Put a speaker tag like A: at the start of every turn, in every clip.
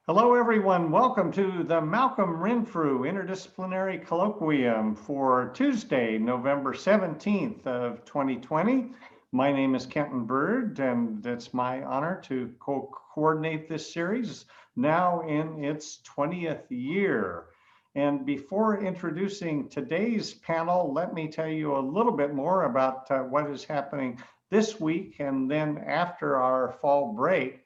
A: Hello, everyone. Welcome to the Malcolm Renfrew Interdisciplinary Colloquium for Tuesday, November 17th of 2020. My name is Kenton Bird, and it's my honor to coordinate this series now in its 20th year. And before introducing today's panel, let me tell you a little bit more about what is happening this week and then after our fall break.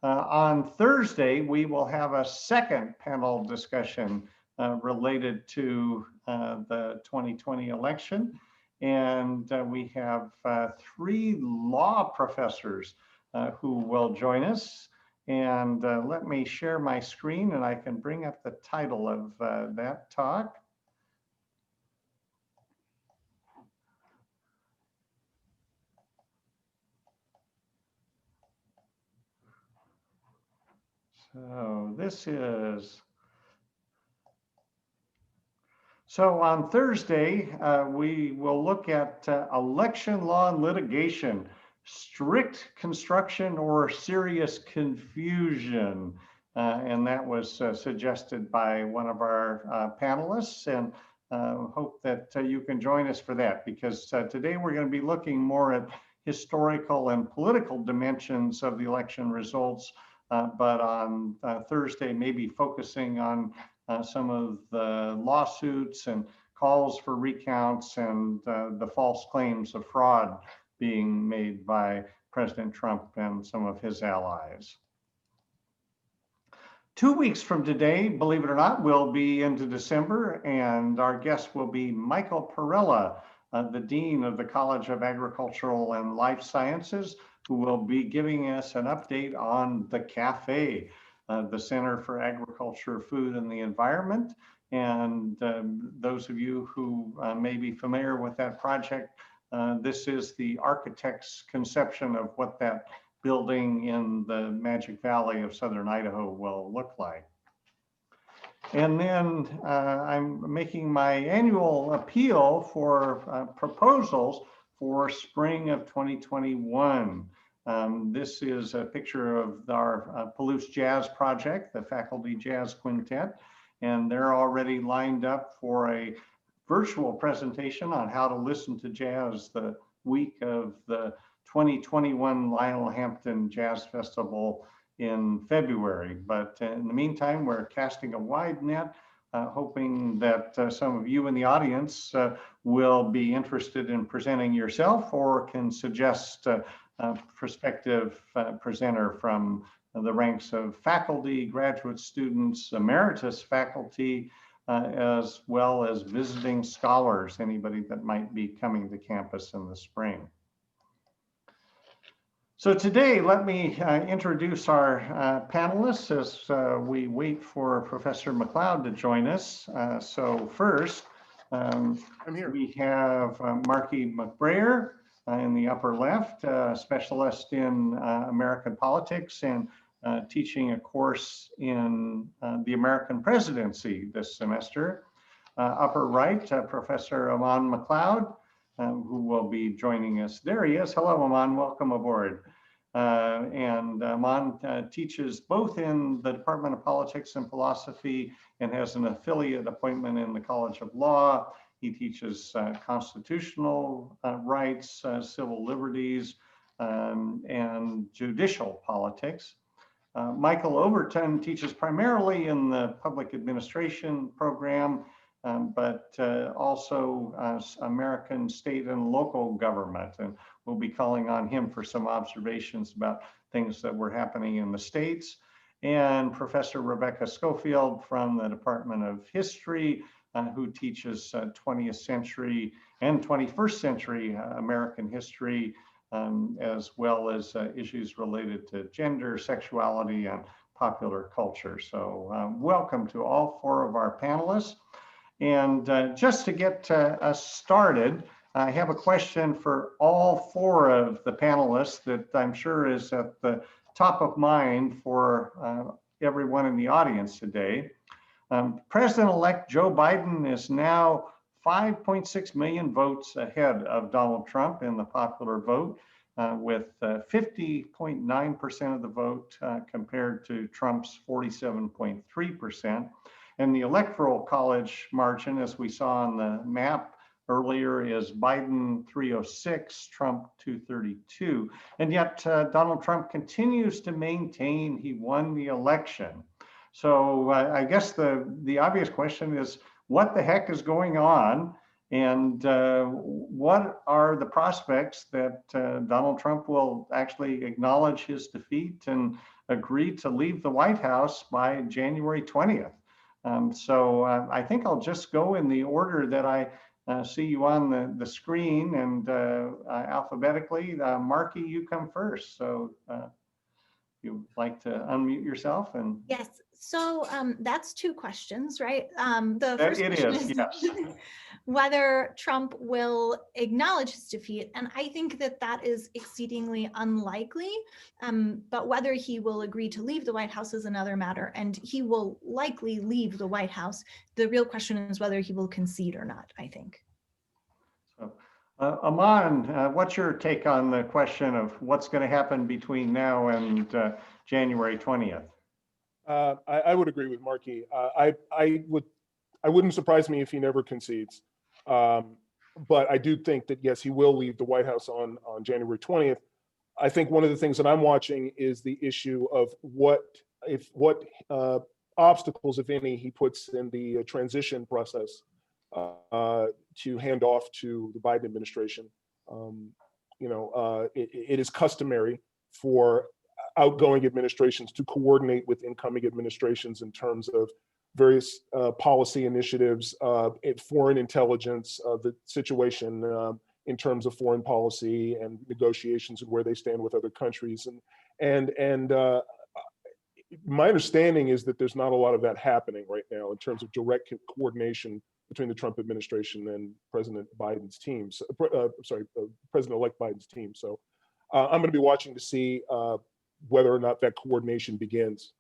A: On Thursday, we will have a second panel discussion related to the 2020 election. And we have three law professors who will join us. And let me share my screen and I can bring up the title of that talk. So on Thursday, we will look at election law and litigation, strict construction or serious confusion. And that was suggested by one of our panelists, and hope that you can join us for that, because today we're going to be looking more at historical and political dimensions of the election results, but on Thursday, maybe focusing on some of the lawsuits and calls for recounts and the false claims of fraud being made by President Trump and some of his allies. 2 weeks from today, believe it or not, we'll be into December, and our guest will be Michael Perella, the Dean of the College of Agricultural and Life Sciences, who will be giving us an update on the CAFE, the Center for Agriculture, Food, and the Environment. And those of you who may be familiar with that project, this is the architect's conception of what that building in the Magic Valley of Southern Idaho will look like. And then I'm making my annual appeal for proposals for spring of 2021. This is a picture of our Palouse Jazz Project, the Faculty Jazz Quintet, and they're already lined up for a virtual presentation on how to listen to jazz the week of the 2021 Lionel Hampton Jazz Festival in February. But in the meantime, we're casting a wide net, hoping that some of you in the audience will be interested in presenting yourself or can suggest prospective presenter from the ranks of faculty, graduate students, emeritus faculty, as well as visiting scholars, anybody that might be coming to campus in the spring. So today, let me introduce our panelists as we wait for Professor McLeod to join us. So first, we have Markie McBrayer, in the upper left, specialist in American politics and teaching a course in the American presidency this semester. Upper right, Professor Aman McLeod, who will be joining us. There he is. Hello, Aman. Welcome aboard. And Aman teaches both in the Department of Politics and Philosophy and has an affiliate appointment in the College of Law. He teaches constitutional rights, civil liberties, and judicial politics. Michael Overton teaches primarily in the public administration program, but also American state and local government. And we'll be calling on him for some observations about things that were happening in the States. And Professor Rebecca Scofield from the Department of History, who teaches 20th century and 21st century American history, as well as issues related to gender, sexuality, and popular culture. So welcome to all four of our panelists. And just to get us started, I have a question for all four of the panelists that I'm sure is at the top of mind for everyone in the audience today. President-elect Joe Biden is now 5.6 million votes ahead of Donald Trump in the popular vote. with 50.9% of the vote compared to Trump's 47.3%. And the Electoral College margin, as we saw on the map earlier, is Biden 306, Trump 232. And yet Donald Trump continues to maintain he won the election. So I guess the obvious question is, what the heck is going on? And what are the prospects that Donald Trump will actually acknowledge his defeat and agree to leave the White House by January 20th? So I think I'll just go in the order that I see you on the screen, and alphabetically. Markie, you come first. So you'd like to unmute yourself? And
B: yes, so that's two questions, right? The first question is
A: yes.
B: whether Trump will acknowledge his defeat, and I think that that is exceedingly unlikely, but whether he will agree to leave the White House is another matter, and he will likely leave the White House. The real question is whether he will concede or not, I think.
A: So, Aman, what's your take on the question of what's going to happen between now and January 20th?
C: I would agree with Markie. I wouldn't surprise me if he never concedes. But I do think that, yes, he will leave the White House on January 20th. I think one of the things that I'm watching is the issue of what obstacles, if any, he puts in the transition process to hand off to the Biden administration. It is customary for outgoing administrations to coordinate with incoming administrations in terms of various policy initiatives, foreign intelligence, the situation in terms of foreign policy and negotiations and where they stand with other countries. And my understanding is that there's not a lot of that happening right now in terms of direct coordination between the Trump administration and President Biden's team. President-elect Biden's team. So I'm going to be watching to see whether or not that coordination begins.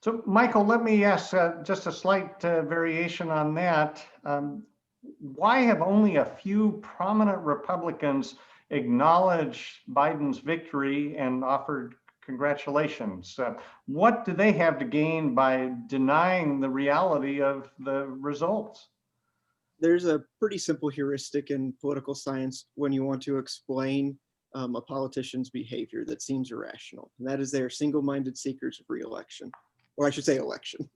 A: So, Michael, let me ask just a slight variation on that. Why have only a few prominent Republicans acknowledged Biden's victory and offered congratulations? What do they have to gain by denying the reality of the results?
D: There's a pretty simple heuristic in political science when you want to explain a politician's behavior that seems irrational, and that is they are single-minded seekers of re-election, or I should say election.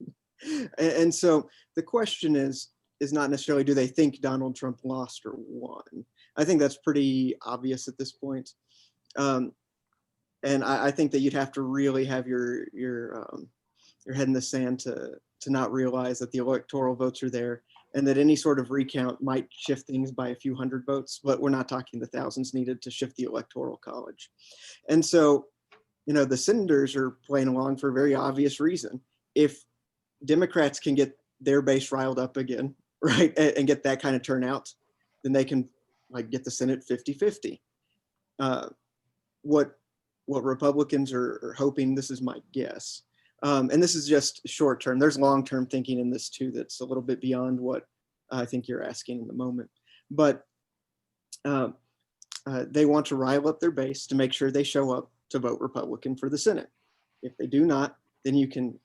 D: And so the question is not necessarily do they think Donald Trump lost or won. I think that's pretty obvious at this point. And I think that you'd have to really have your head in the sand to not realize that the electoral votes are there, and that any sort of recount might shift things by a few hundred votes, but we're not talking the thousands needed to shift the Electoral College. And so, the senators are playing along for a very obvious reason. If Democrats can get their base riled up again, right, and get that kind of turnout, then they can get the Senate 50-50. What Republicans are hoping, this is my guess, and this is just short term. There's long-term thinking in this too that's a little bit beyond what I think you're asking in the moment. But they want to rile up their base to make sure they show up to vote Republican for the Senate. If they do not, then you can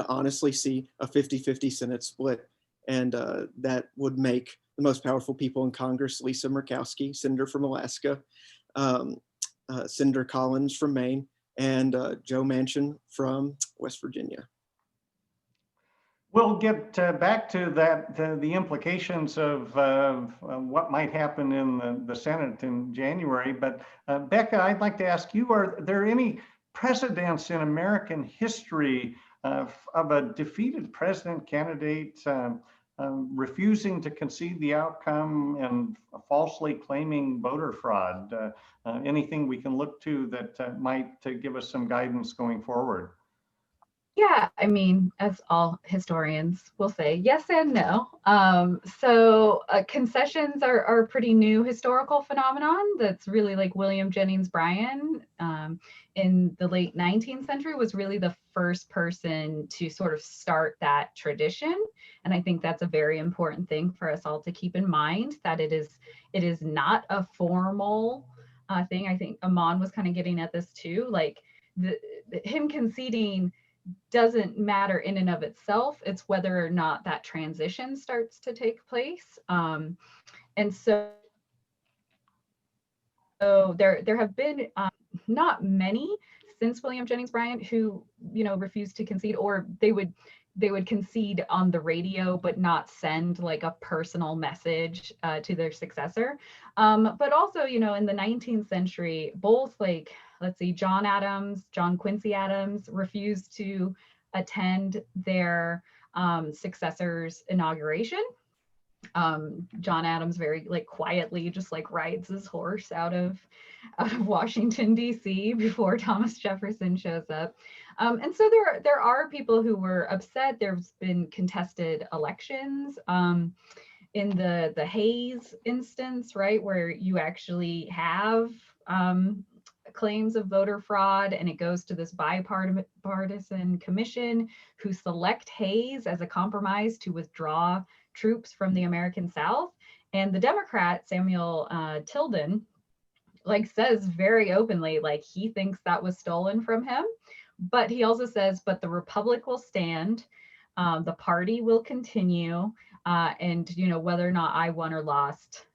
D: honestly see a 50-50 Senate split. And that would make the most powerful people in Congress, Lisa Murkowski, Senator from Alaska, Senator Collins from Maine, and Joe Manchin from West Virginia.
A: We'll get back to that, the implications of what might happen in the Senate in January. But Becca, I'd like to ask you, are there any precedents in American history of a defeated president candidate refusing to concede the outcome and falsely claiming voter fraud? Anything we can look to that might give us some guidance going forward?
E: Yeah, I mean, as all historians will say, yes and no. So concessions are a pretty new historical phenomenon that's really like William Jennings Bryan in the late 19th century was really the first person to sort of start that tradition. And I think that's a very important thing for us all to keep in mind, that it is not a formal thing. I think Aman was kind of getting at this too, like him conceding doesn't matter in and of itself. It's whether or not that transition starts to take place. And so there have been not many since William Jennings Bryan who, refused to concede, or they would concede on the radio but not send like a personal message to their successor. But also, in the 19th century, both let's see, John Quincy Adams refused to attend their successor's inauguration. John Adams very quietly just rides his horse out of Washington, D.C. before Thomas Jefferson shows up. And so there are people who were upset. There's been contested elections in the Hayes instance, right, where you actually have claims of voter fraud, and it goes to this bipartisan commission who select Hayes as a compromise to withdraw troops from the American South. And the Democrat, Samuel Tilden, says very openly, he thinks that was stolen from him. But he also says, but the Republic will stand, the party will continue, and, whether or not I won or lost,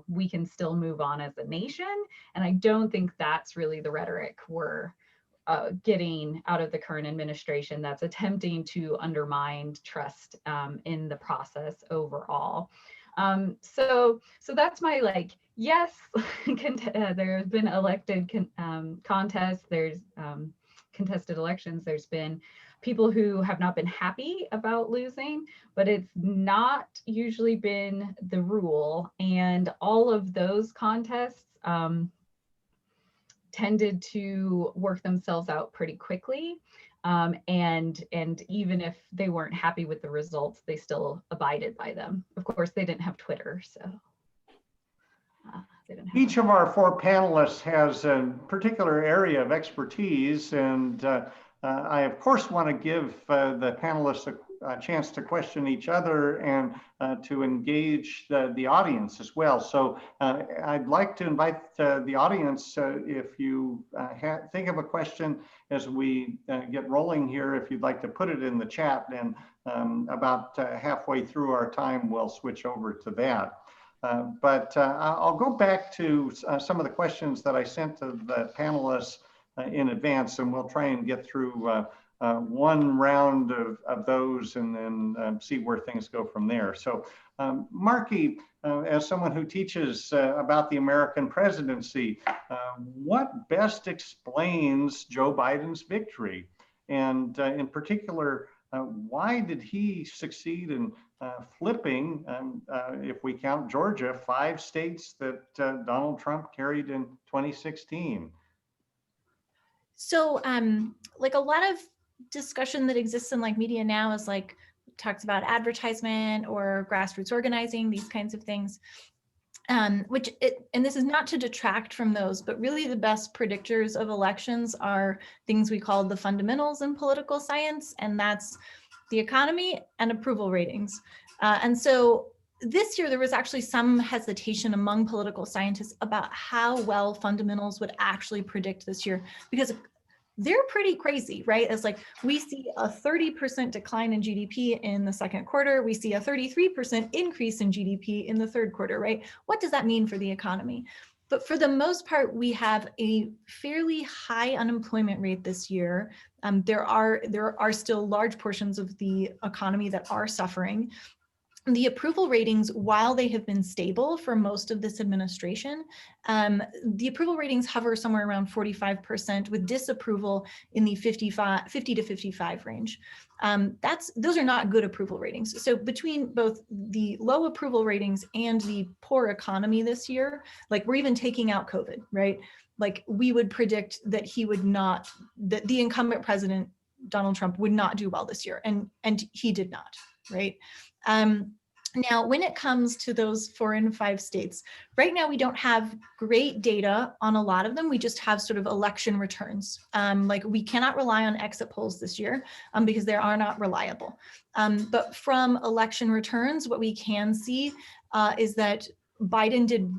E: we can still move on as a nation. And I don't think that's really the rhetoric we're getting out of the current administration that's attempting to undermine trust in the process overall. So that's my yes, there's been elected contests, there's contested elections, there's been people who have not been happy about losing, but it's not usually been the rule. And all of those contests tended to work themselves out pretty quickly. And even if they weren't happy with the results, they still abided by them. Of course, they didn't have Twitter, so.
A: Each of our four panelists has a particular area of expertise, and I, of course, want to give the panelists a chance to question each other and to engage the audience as well. So I'd like to invite the audience, if you think of a question as we get rolling here, if you'd like to put it in the chat, and about halfway through our time, we'll switch over to that. But I'll go back to some of the questions that I sent to the panelists in advance, and we'll try and get through one round of those and then see where things go from there. So Markie, as someone who teaches about the American presidency, what best explains Joe Biden's victory? And in particular, why did he succeed in flipping, if we count Georgia, 5 states that Donald Trump carried in 2016?
B: So a lot of discussion that exists in media now is talks about advertisement or grassroots organizing, these kinds of things. And this is not to detract from those, but really the best predictors of elections are things we call the fundamentals in political science, and that's the economy and approval ratings. And so this year, there was actually some hesitation among political scientists about how well fundamentals would actually predict this year, because they're pretty crazy, right? It's we see a 30% decline in GDP in the second quarter. We see a 33% increase in GDP in the third quarter, right? What does that mean for the economy? But for the most part, we have a fairly high unemployment rate this year. There are still large portions of the economy that are suffering. The approval ratings, while they have been stable for most of this administration, the approval ratings hover somewhere around 45%, with disapproval in the 50 to 55 range. Those are not good approval ratings. So between both the low approval ratings and the poor economy this year, we're even taking out COVID, right? We would predict that that the incumbent president, Donald Trump, would not do well this year, and he did not, right? Now, when it comes to those 4 and 5 states, right now we don't have great data on a lot of them. We just have sort of election returns. We cannot rely on exit polls this year because they are not reliable. But from election returns, what we can see is that Biden did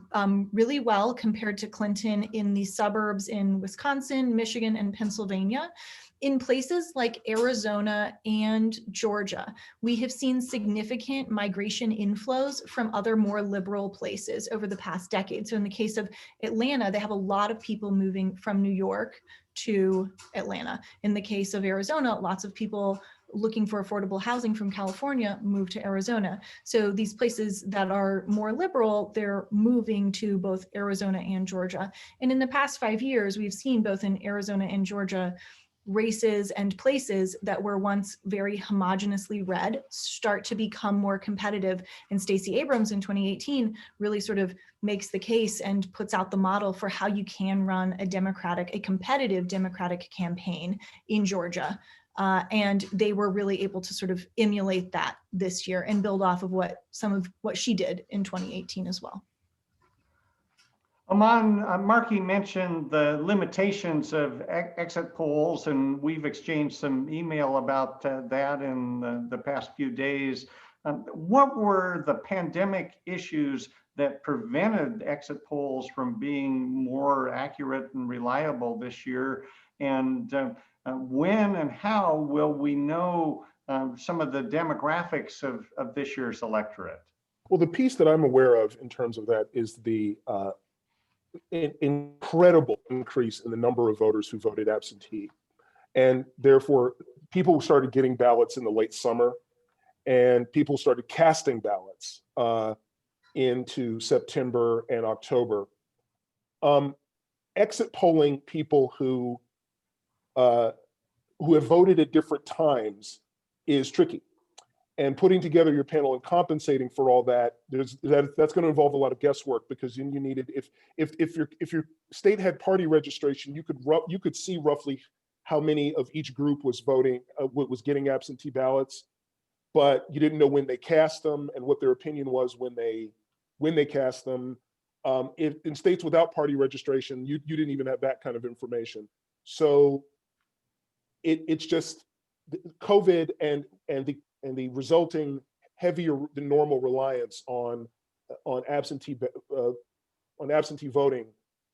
B: really well compared to Clinton in the suburbs in Wisconsin, Michigan, and Pennsylvania. In places like Arizona and Georgia, we have seen significant migration inflows from other more liberal places over the past decade. So in the case of Atlanta, they have a lot of people moving from New York to Atlanta. In the case of Arizona, lots of people looking for affordable housing from California move to Arizona. So these places that are more liberal, they're moving to both Arizona and Georgia. And in the past 5 years, we've seen both in Arizona and Georgia, races and places that were once very homogenously red start to become more competitive. And Stacey Abrams in 2018 really sort of makes the case and puts out the model for how you can run a competitive Democratic campaign in Georgia. And they were really able to sort of emulate that this year and build off of some of what she did in 2018 as well.
A: Aman, Markie mentioned the limitations of exit polls, and we've exchanged some email about that in the past few days. What were the pandemic issues that prevented exit polls from being more accurate and reliable this year? And when and how will we know some of the demographics of this year's electorate?
C: Well, the piece that I'm aware of in terms of that is the incredible increase in the number of voters who voted absentee. And therefore, people started getting ballots in the late summer, and people started casting ballots into September and October. Exit polling people who have voted at different times is tricky. And putting together your panel and compensating for all that, that's going to involve a lot of guesswork, because you needed, if your state had party registration, you could see roughly how many of each group was voting, was getting absentee ballots, but you didn't know when they cast them and what their opinion was when they cast them. In states without party registration, you didn't even have that kind of information. So it's just COVID and the resulting heavier than normal reliance on absentee voting,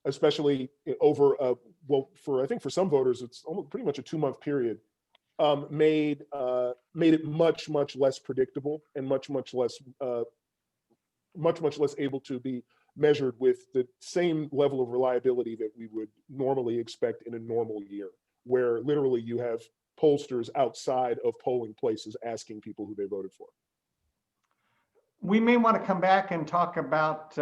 C: especially over I think for some voters it's almost pretty much a 2-month period, made it much less predictable and much less able to be measured with the same level of reliability that we would normally expect in a normal year, where literally you have pollsters outside of polling places asking people who they voted for.
A: We may want to come back and talk about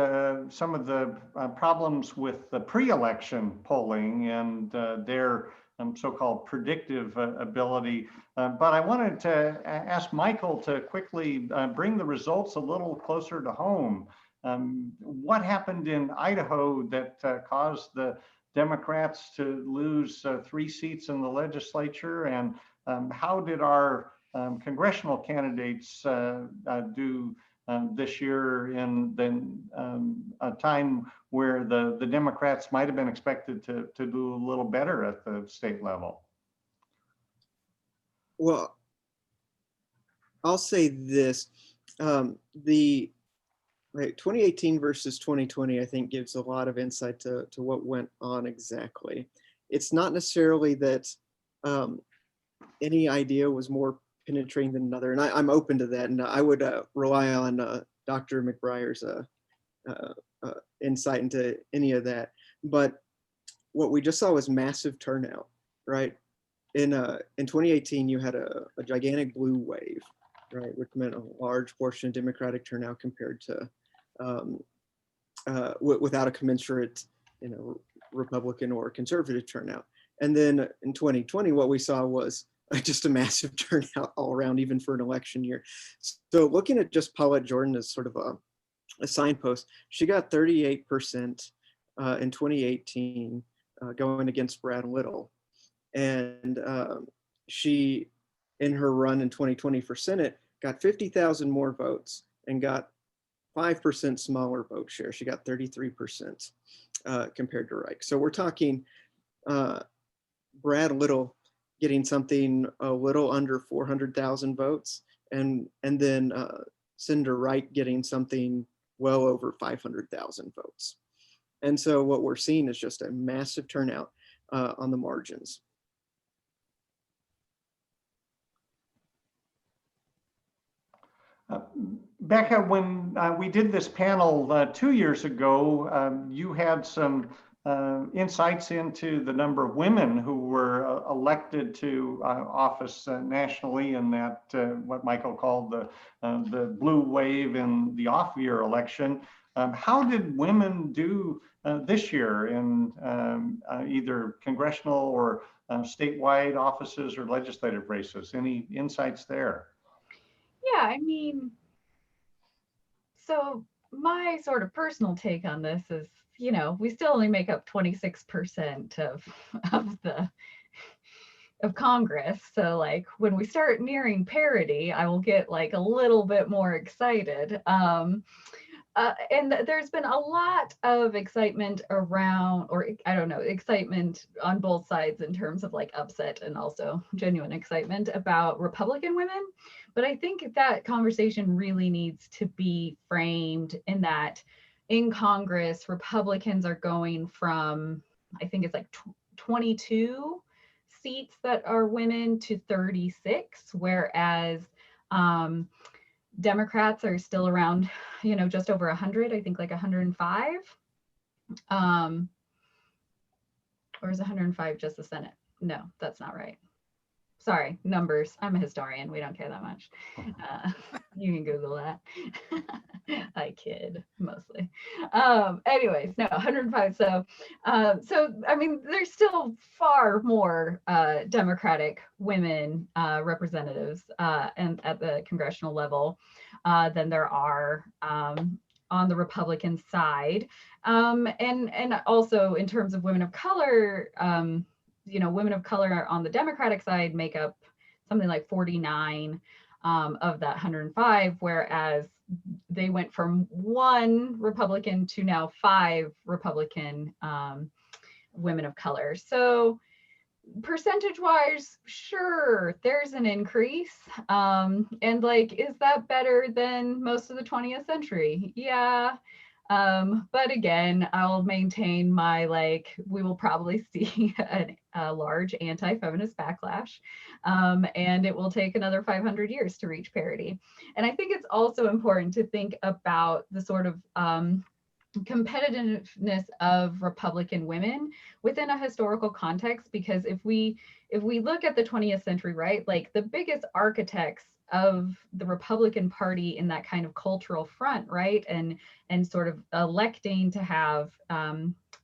A: some of the problems with the pre-election polling and their so-called predictive ability. But I wanted to ask Michael to quickly bring the results a little closer to home. What happened in Idaho that caused the Democrats to lose 3 seats in the legislature, and how did our congressional candidates do this year in a time where the Democrats might have been expected to do a little better at the state level?
D: Well, I'll say this, the 2018 versus 2020, I think, gives a lot of insight to what went on exactly. It's not necessarily that any idea was more penetrating than another, and I'm open to that, and I would rely on Dr. McBrayer's insight into any of that. But what we just saw was massive turnout, right? In 2018, you had a gigantic blue wave, right, which meant a large portion of Democratic turnout compared to without a commensurate, Republican or conservative turnout. And then in 2020, what we saw was just a massive turnout all around, even for an election year. So looking at just Paulette Jordan as sort of a signpost, she got 38% in 2018 going against Brad Little. And she, in her run in 2020 for Senate, got 50,000 more votes and got 5% smaller vote share. She got 33% compared to Reich. So we're talking Brad Little getting something a little under 400,000 votes, and then Senator Reich getting something well over 500,000 votes. And so what we're seeing is just a massive turnout on the margins.
A: Becca, when we did this panel 2 years ago, you had some insights into the number of women who were elected to office nationally in that what Michael called the blue wave in the off-year election. How did women do this year in either congressional or statewide offices or legislative races? Any insights there?
E: Yeah, I mean, so my sort of personal take on this is, you know, we still only make up 26% of Congress. So like when we start nearing parity, I will get like a little bit more excited. And there's been a lot of excitement around, or I don't know, excitement on both sides in terms of like upset and also genuine excitement about Republican women. But I think that conversation really needs to be framed in that in Congress, Republicans are going from, I think it's like 22 seats that are women to 36, whereas Democrats are still around, you know, just over 100, I think like 105. Or is 105 just the Senate? No, that's not right. Sorry, numbers. I'm a historian. We don't care that much. You can Google that. I kid mostly. Anyways, no, 105. So I mean, there's still far more Democratic women representatives and at the congressional level than there are on the Republican side, and also in terms of women of color. You know, women of color on the Democratic side make up something like 49 of that 105, whereas they went from 1 Republican to now 5 Republican women of color. So percentage wise, sure, there's an increase. And like, is that better than most of the 20th century? Yeah. But again, I'll maintain my, like, we will probably see a large anti-feminist backlash, and it will take another 500 years to reach parity. And I think it's also important to think about the sort of competitiveness of Republican women within a historical context, because if we look at the 20th century, right, like the biggest architects of the Republican Party in that kind of cultural front, right, and sort of electing to have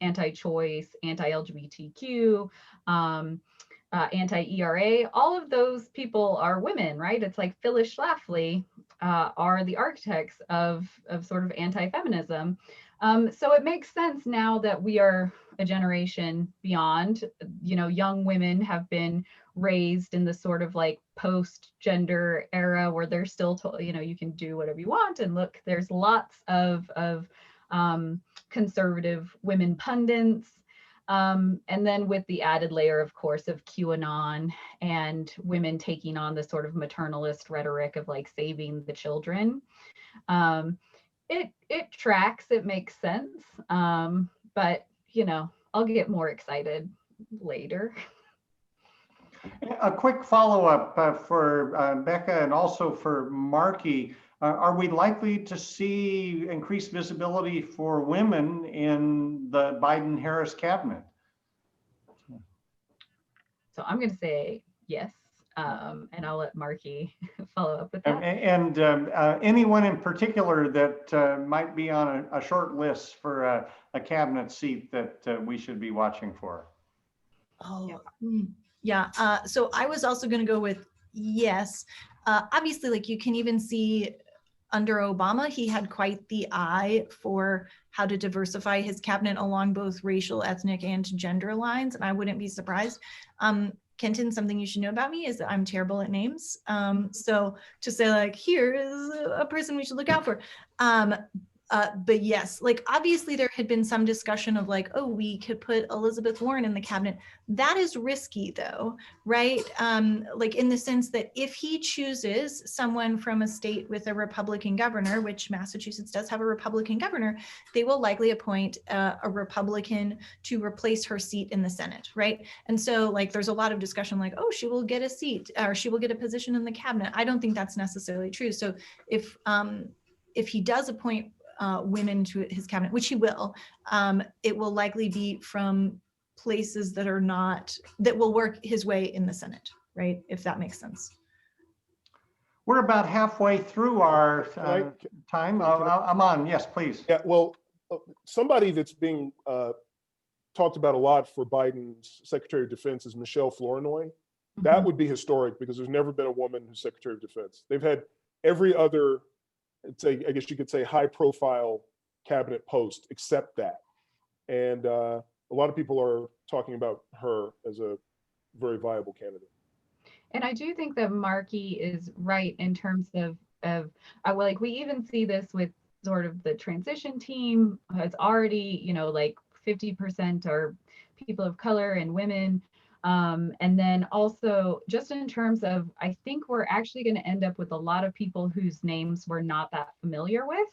E: anti-choice, anti-LGBTQ, anti-ERA, all of those people are women, right? It's like Phyllis Schlafly are the architects of sort of anti-feminism. So it makes sense now that we are a generation beyond, you know, young women have been raised in the sort of like post-gender era where they're still told, you know, you can do whatever you want. And look, there's lots of conservative women pundits. And then with the added layer, of course, of QAnon and women taking on the sort of maternalist rhetoric of like saving the children. It tracks, it makes sense. But, you know, I'll get more excited later.
A: A quick follow-up for Becca and also for Markie. Are we likely to see increased visibility for women in the Biden-Harris cabinet?
E: So I'm going to say yes, and I'll let Markie follow up with that.
A: And anyone in particular that might be on a short list for a cabinet seat that we should be watching for?
B: Oh, yeah. So I was also going to go with yes. Obviously, like you can even see under Obama, he had quite the eye for how to diversify his cabinet along both racial, ethnic, and gender lines. And I wouldn't be surprised. Kenton, something you should know about me is that I'm terrible at names. So to say like, here is a person we should look out for. But yes, like obviously there had been some discussion of like, oh, we could put Elizabeth Warren in the cabinet. That is risky though, right? Like in the sense that if he chooses someone from a state with a Republican governor, which Massachusetts does have a Republican governor, they will likely appoint a Republican to replace her seat in the Senate, right? And so like there's a lot of discussion like, oh, she will get a seat or she will get a position in the cabinet. I don't think that's necessarily true. So if he does appoint women to his cabinet, which he will, it will likely be from places that are not, that will work his way in the Senate, right? If that makes sense.
A: We're about halfway through our time. Aman, yes, please.
C: Yeah, well, somebody that's being talked about a lot for Biden's Secretary of Defense is Michelle Flournoy. That would be historic because there's never been a woman who's Secretary of Defense. They've had every other, I guess you could say, high profile cabinet post except that. And a lot of people are talking about her as a very viable candidate.
E: And I do think that Markie is right in terms of like we even see this with sort of the transition team has already, you know, like 50% are people of color and women. And then also just in terms of, I think we're actually going to end up with a lot of people whose names we're not that familiar with.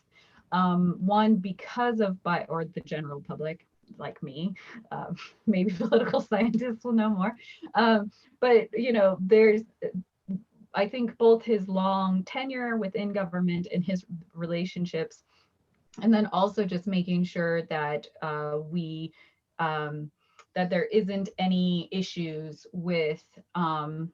E: One, because of or the general public, like me, maybe political scientists will know more. But, you know, there's, I think both his long tenure within government and his relationships, and then also just making sure that that there isn't any issues with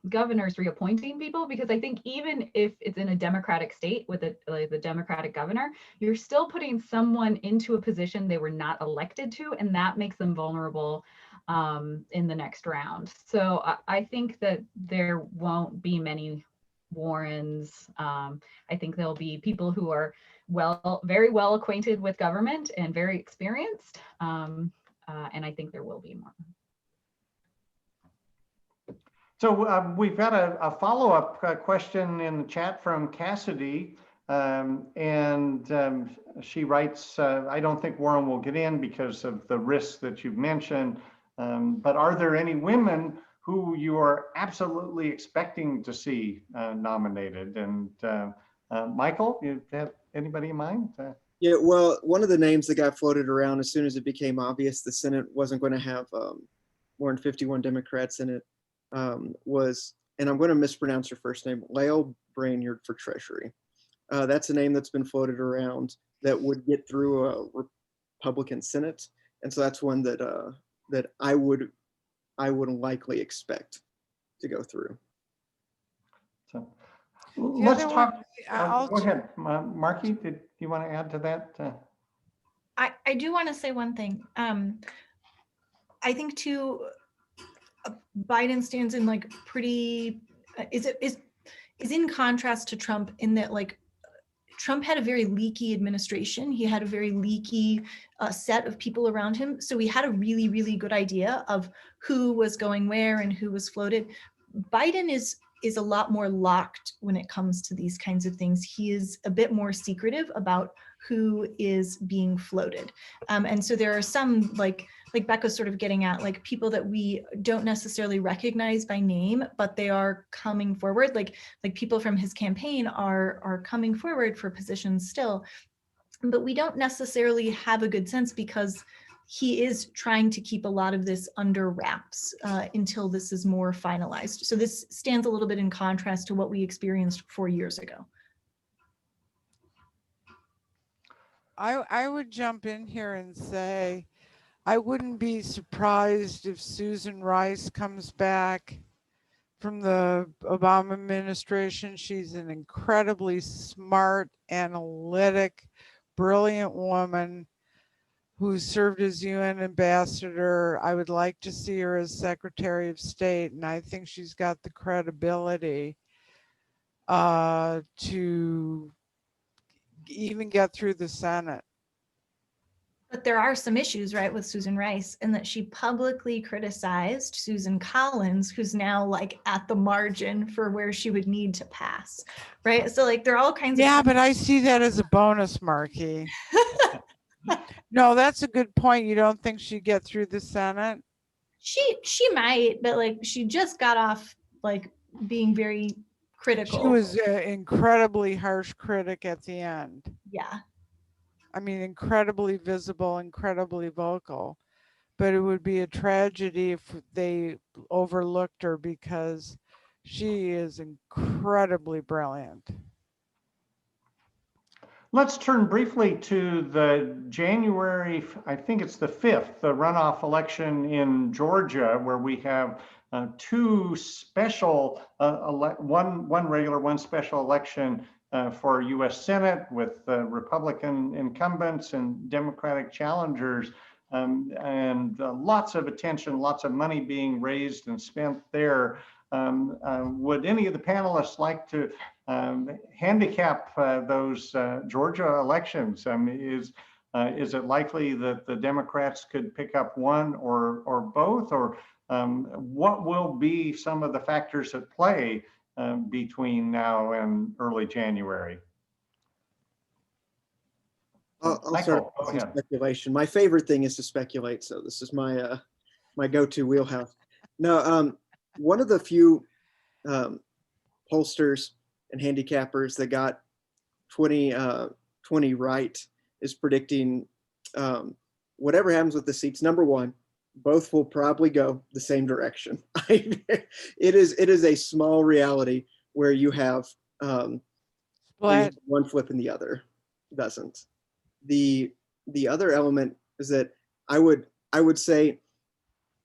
E: governors reappointing people, because I think even if it's in a Democratic state with the Democratic governor, you're still putting someone into a position they were not elected to, and that makes them vulnerable in the next round. So I think that there won't be many Warrens. I think there'll be people who are very well acquainted with government and very experienced. And I think there will be more.
A: So we've got a follow-up question in the chat from Cassidy. She writes, I don't think Warren will get in because of the risks that you've mentioned, but are there any women who you are absolutely expecting to see nominated? And Michael, you have anybody in mind?
D: Yeah, well, one of the names that got floated around as soon as it became obvious the Senate wasn't going to have more than 51 Democrats in it was, and I'm going to mispronounce her first name, Lael Brainerd for Treasury. That's a name that's been floated around that would get through a Republican Senate, and so that's one that that I would likely expect to go through.
A: So let's talk. Go ahead, Markie. Did you want to add to that?
B: I do want to say one thing. I think too, Biden stands in like pretty is in contrast to Trump in that like Trump had a very leaky administration. He had a very leaky set of people around him. So we had a really, really good idea of who was going where and who was floated. Biden is a lot more locked when it comes to these kinds of things. He is a bit more secretive about who is being floated. And so there are some like Becca's sort of getting at, like people that we don't necessarily recognize by name, but they are coming forward. Like people from his campaign are coming forward for positions still, but we don't necessarily have a good sense because he is trying to keep a lot of this under wraps until this is more finalized. So this stands a little bit in contrast to what we experienced 4 years ago.
F: I would jump in here and say, I wouldn't be surprised if Susan Rice comes back from the Obama administration. She's an incredibly smart, analytic, brilliant woman who served as UN ambassador. I would like to see her as Secretary of State, and I think she's got the credibility to even get through the Senate.
B: But there are some issues, right, with Susan Rice, in that she publicly criticized Susan Collins, who's now like at the margin for where she would need to pass, right? So like there are all kinds of.
F: Yeah, but I see that as a bonus, Markie. No, that's a good point. You don't think she'd get through the Senate?
B: She might, but like she just got off like being very critical.
F: She was an incredibly harsh critic at the end.
B: Yeah.
F: I mean, incredibly visible, incredibly vocal. But it would be a tragedy if they overlooked her because she is incredibly brilliant.
A: Let's turn briefly to the January, I think it's the 5th, the runoff election in Georgia, where we have two special, one regular, one special election for U.S. Senate with Republican incumbents and Democratic challengers, and lots of attention, lots of money being raised and spent there. Would any of the panelists like to handicap those Georgia elections? Is it likely that the Democrats could pick up one or both, or what will be some of the factors at play between now and early January?
D: I'll start with some speculation. My favorite thing is to speculate, so this is my my go-to wheelhouse. No, one of the few pollsters and handicappers that got 20 right is predicting whatever happens with the seats. Number one, both will probably go the same direction. It is a small reality where you have one flip and the other doesn't. The other element is that I would say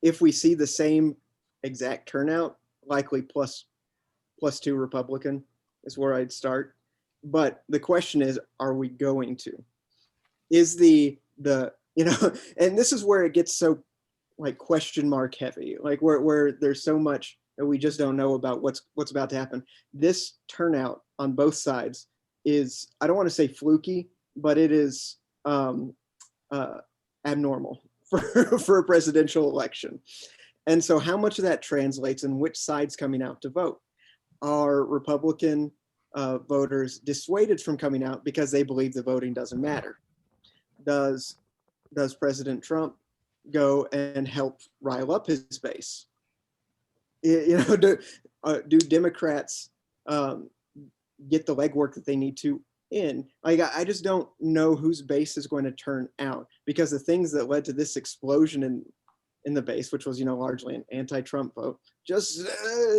D: if we see the same exact turnout, likely plus 2 Republican is where I'd start. But the question is, are we going to? Is the and this is where it gets so like question mark heavy, like where there's so much that we just don't know about what's about to happen. This turnout on both sides is, I don't want to say fluky, but it is abnormal for a presidential election. And so how much of that translates and which side's coming out to vote? Are Republican voters dissuaded from coming out because they believe the voting doesn't matter? Does President Trump go and help rile up his base? Do Democrats get the legwork that they need to in? Like, I just don't know whose base is going to turn out, because the things that led to this explosion in the base, which was largely an anti-Trump vote, just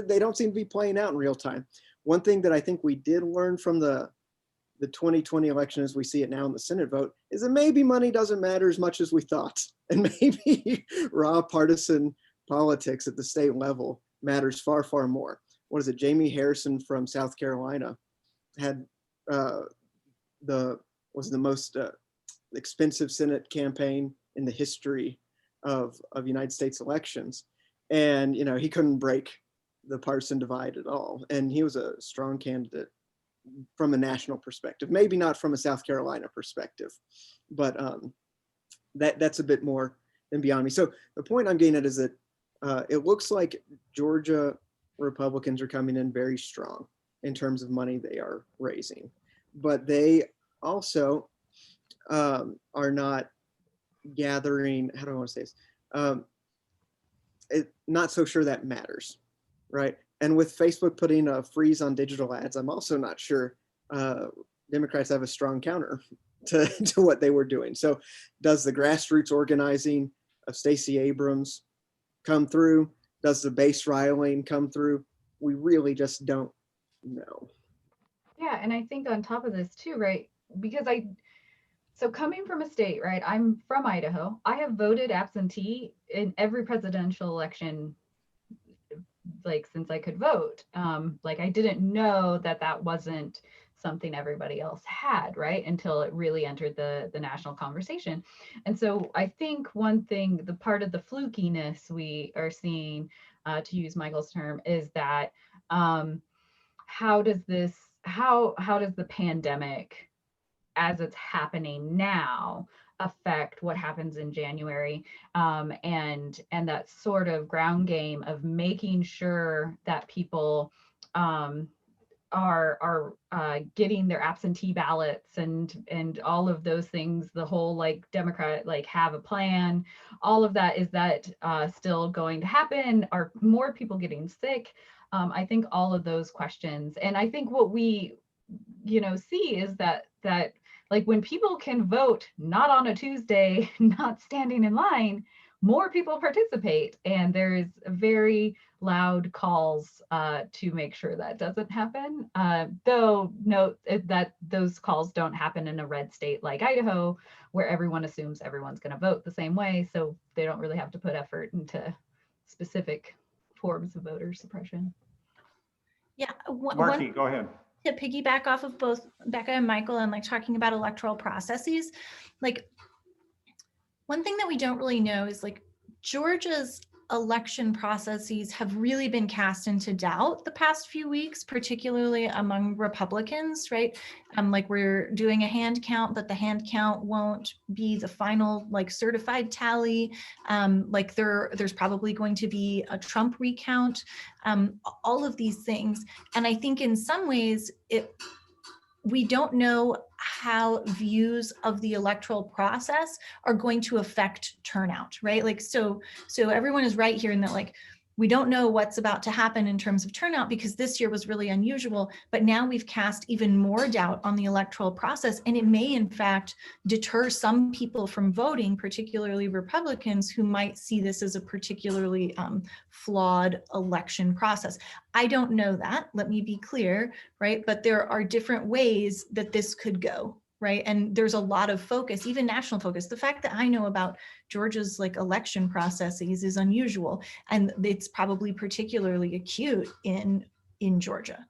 D: they don't seem to be playing out in real time. One thing that I think we did learn from the 2020 election, as we see it now in the Senate vote, is that maybe money doesn't matter as much as we thought, and maybe raw partisan politics at the state level matters far, far more. What is it? Jamie Harrison from South Carolina had the most expensive Senate campaign in the history of United States elections, and he couldn't break the partisan divide at all, and he was a strong candidate from a national perspective, maybe not from a South Carolina perspective, but that's a bit more than beyond me. So the point I'm getting at is that it looks like Georgia Republicans are coming in very strong in terms of money they are raising, but they also are not gathering, how do I want to say this? Not so sure that matters, right? And with Facebook putting a freeze on digital ads, I'm also not sure Democrats have a strong counter to what they were doing. So does the grassroots organizing of Stacey Abrams come through? Does the base riling come through? We really just don't know.
E: Yeah, and I think on top of this too, right? Because so coming from a state, right? I'm from Idaho. I have voted absentee in every presidential election, like since I could vote. Like I didn't know that wasn't something everybody else had, right? Until it really entered the national conversation. And so I think one thing, the part of the flukiness we are seeing, to use Michael's term, is that how does the pandemic, as it's happening now, affect what happens in January, and that sort of ground game of making sure that people are getting their absentee ballots and all of those things, the whole like Democrat like have a plan, all of that, is that still going to happen? Are more people getting sick? I think all of those questions, and I think what we see is that like when people can vote not on a Tuesday, not standing in line, more people participate, and there's very loud calls to make sure that doesn't happen. Though note that those calls don't happen in a red state like Idaho, where everyone assumes everyone's going to vote the same way, so they don't really have to put effort into specific forms of voter suppression.
B: Yeah,
A: Markie, go ahead.
B: To piggyback off of both Becca and Michael and like talking about electoral processes, like one thing that we don't really know is like Georgia's election processes have really been cast into doubt the past few weeks, particularly among Republicans, right? Like we're doing a hand count, but the hand count won't be the final like certified tally. Like there's probably going to be a Trump recount, all of these things. And I think in some ways we don't know how views of the electoral process are going to affect turnout, right? Like, so everyone is right here in that, like, we don't know what's about to happen in terms of turnout because this year was really unusual, but now we've cast even more doubt on the electoral process. And it may in fact deter some people from voting, particularly Republicans who might see this as a particularly flawed election process. I don't know that, let me be clear, right? But there are different ways that this could go, right? And there's a lot of focus, even national focus. The fact that I know about Georgia's like election processes is unusual, and it's probably particularly acute in Georgia.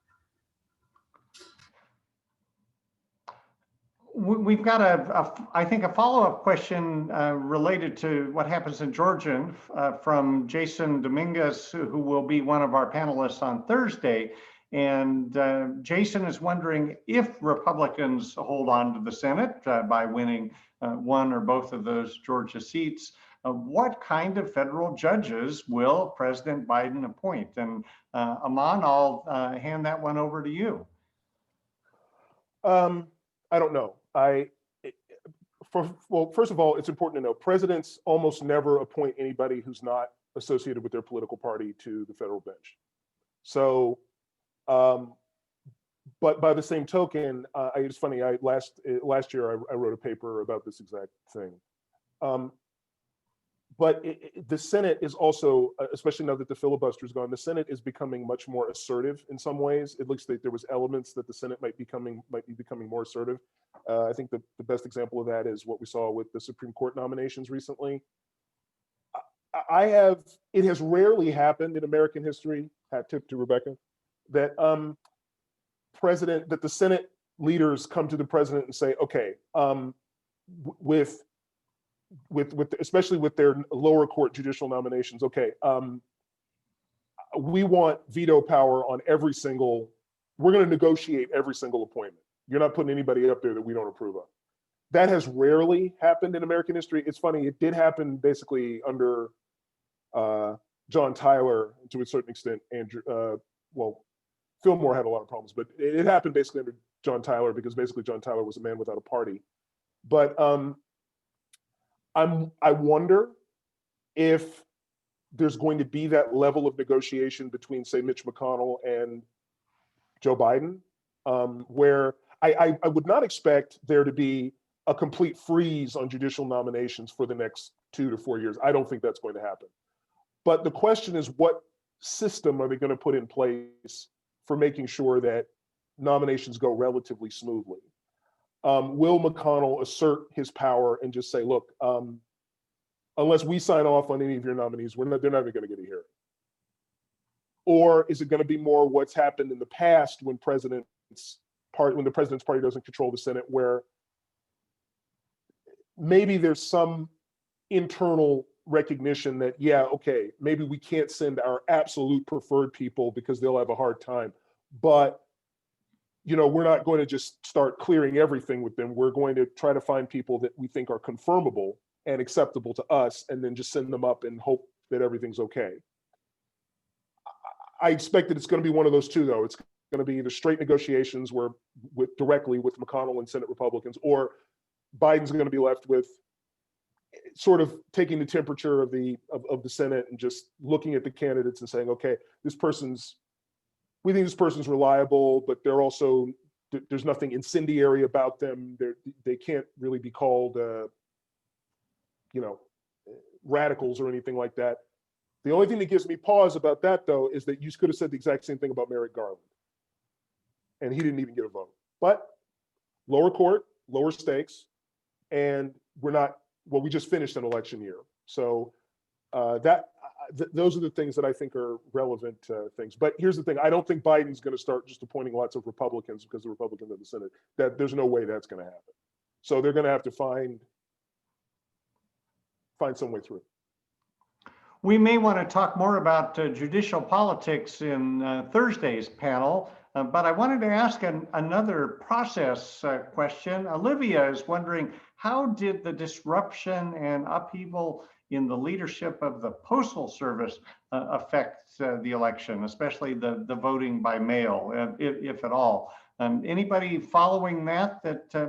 A: We've got I think a follow-up question related to what happens in Georgia from Jason Dominguez, who will be one of our panelists on Thursday. And Jason is wondering if Republicans hold on to the Senate by winning one or both of those Georgia seats, what kind of federal judges will President Biden appoint? And Aman, I'll hand that one over to you.
C: I don't know. Well, first of all, it's important to know presidents almost never appoint anybody who's not associated with their political party to the federal bench. So, but by the same token, it's funny. Last year I wrote a paper about this exact thing. But the Senate is also, especially now that the filibuster is gone, the Senate is becoming much more assertive in some ways. It looks like there was elements that the Senate might be becoming more assertive. I think the best example of that is what we saw with the Supreme Court nominations recently. It has rarely happened in American history, hat tip to Rebecca, that that the Senate leaders come to the president and say, okay, with especially with their lower court judicial nominations, okay, we want veto power on we're going to negotiate every single appointment. You're not putting anybody up there that we don't approve of. That has rarely happened in American history. It's funny, it did happen basically under John Tyler to a certain extent. Fillmore had a lot of problems, but it happened basically under John Tyler because basically John Tyler was a man without a party. But I wonder if there's going to be that level of negotiation between, say, Mitch McConnell and Joe Biden, where I would not expect there to be a complete freeze on judicial nominations for the next 2 to 4 years. I don't think that's going to happen. But the question is, what system are they going to put in place for making sure that nominations go relatively smoothly? Will McConnell assert his power and just say, look, unless we sign off on any of your nominees, they're not even going to get a hearing? Or is it going to be more what's happened in the past when the president's party doesn't control the Senate, where maybe there's some internal recognition that, yeah, okay, maybe we can't send our absolute preferred people because they'll have a hard time, but we're not going to just start clearing everything with them. We're going to try to find people that we think are confirmable and acceptable to us, and then just send them up and hope that everything's okay. I expect that it's going to be one of those two, though. It's going to be either straight negotiations directly with McConnell and Senate Republicans, or Biden's going to be left with sort of taking the temperature of the Senate and just looking at the candidates and saying, okay, we think this person's reliable, but they're also, there's nothing incendiary about them. They can't really be called, radicals or anything like that. The only thing that gives me pause about that, though, is that you could have said the exact same thing about Merrick Garland, and he didn't even get a vote. But lower court, lower stakes, and we just finished an election year. So those are the things that I think are relevant things. But here's the thing: I don't think Biden's going to start just appointing lots of Republicans because the Republicans of the Senate. There's no way that's going to happen. So they're going to have to find some way through.
A: We may want to talk more about judicial politics in Thursday's panel, but I wanted to ask another process question. Olivia is wondering, how did the disruption and upheaval in the leadership of the Postal Service affect the election, especially the voting by mail, if at all? Anybody following that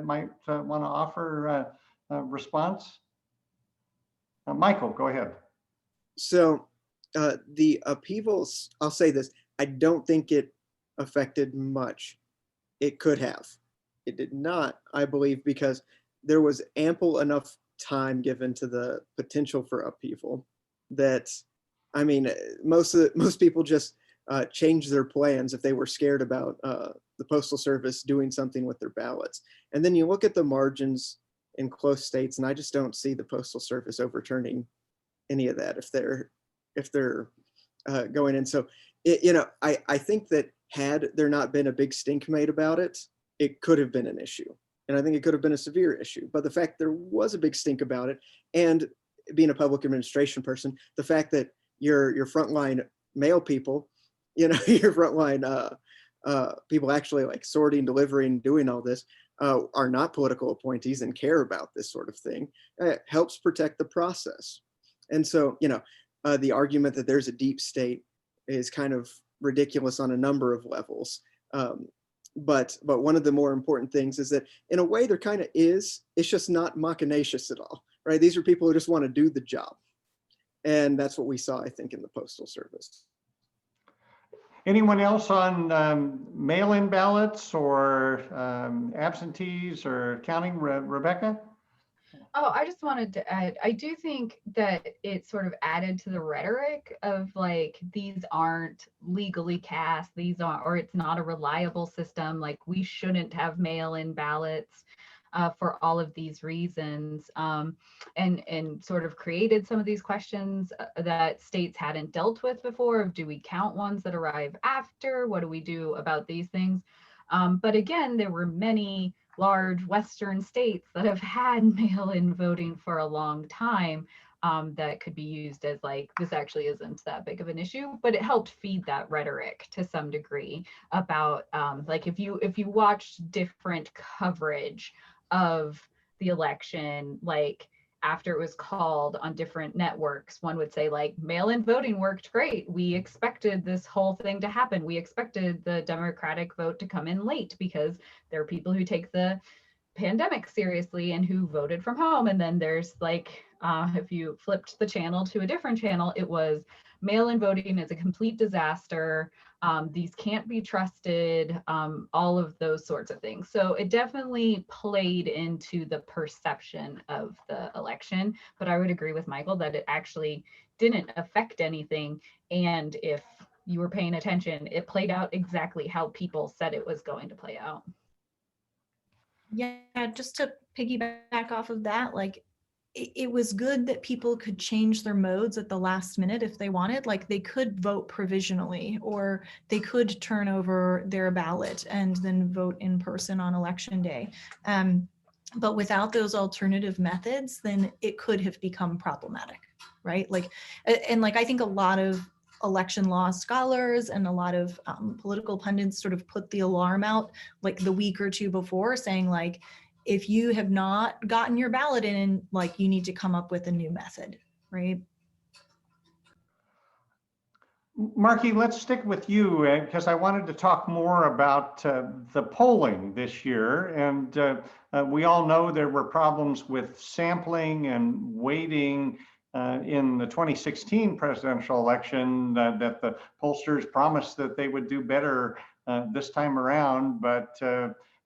A: might want to offer a response? Michael, go ahead.
D: So the upheavals, I'll say this, I don't think it affected much. It could have. It did not, I believe, because there was ample enough time given to the potential for upheaval that, I mean, most people just changed their plans if they were scared about the Postal Service doing something with their ballots. And then you look at the margins in close states, and I just don't see the Postal Service overturning any of that if they're going in. So, I think that had there not been a big stink made about it, it could have been an issue. And I think it could have been a severe issue. But the fact there was a big stink about it, and being a public administration person, the fact that your frontline mail people, your frontline people actually like sorting, delivering, doing all this, are not political appointees and care about this sort of thing, helps protect the process. And so, the argument that there's a deep state is kind of ridiculous on a number of levels. But one of the more important things is that in a way there kind of is, it's just not machinacious at all, right? These are people who just want to do the job. And that's what we saw, I think, in the Postal Service.
A: Anyone else on mail-in ballots or absentees or counting? Rebecca?
E: Oh, I just wanted to add, I do think that it sort of added to the rhetoric of like, these aren't legally cast, or it's not a reliable system, like we shouldn't have mail-in ballots for all of these reasons, and sort of created some of these questions that states hadn't dealt with before of, do we count ones that arrive after? What do we do about these things? But again, there were many large Western states that have had mail-in voting for a long time, that could be used as like, this actually isn't that big of an issue, but it helped feed that rhetoric to some degree about like, if you watched different coverage of the election, like after it was called on different networks, one would say like, mail-in voting worked great. We expected this whole thing to happen. We expected the Democratic vote to come in late because there are people who take the pandemic seriously and who voted from home. And then there's like, if you flipped the channel to a different channel, it was mail-in voting is a complete disaster. These can't be trusted, all of those sorts of things. So it definitely played into the perception of the election, but I would agree with Michael that it actually didn't affect anything. And if you were paying attention, it played out exactly how people said it was going to play out.
B: Yeah, just to piggyback off of that, like it was good that people could change their modes at the last minute if they wanted. Like they could vote provisionally, or they could turn over their ballot and then vote in person on election day. But without those alternative methods, then it could have become problematic, right? Like, and like I think a lot of election law scholars and a lot of political pundits sort of put the alarm out like the week or two before, saying like, if you have not gotten your ballot in, like you need to come up with a new method, right?
A: Markie, let's stick with you because I wanted to talk more about the polling this year. And we all know there were problems with sampling and weighting in the 2016 presidential election that the pollsters promised that they would do better this time around. But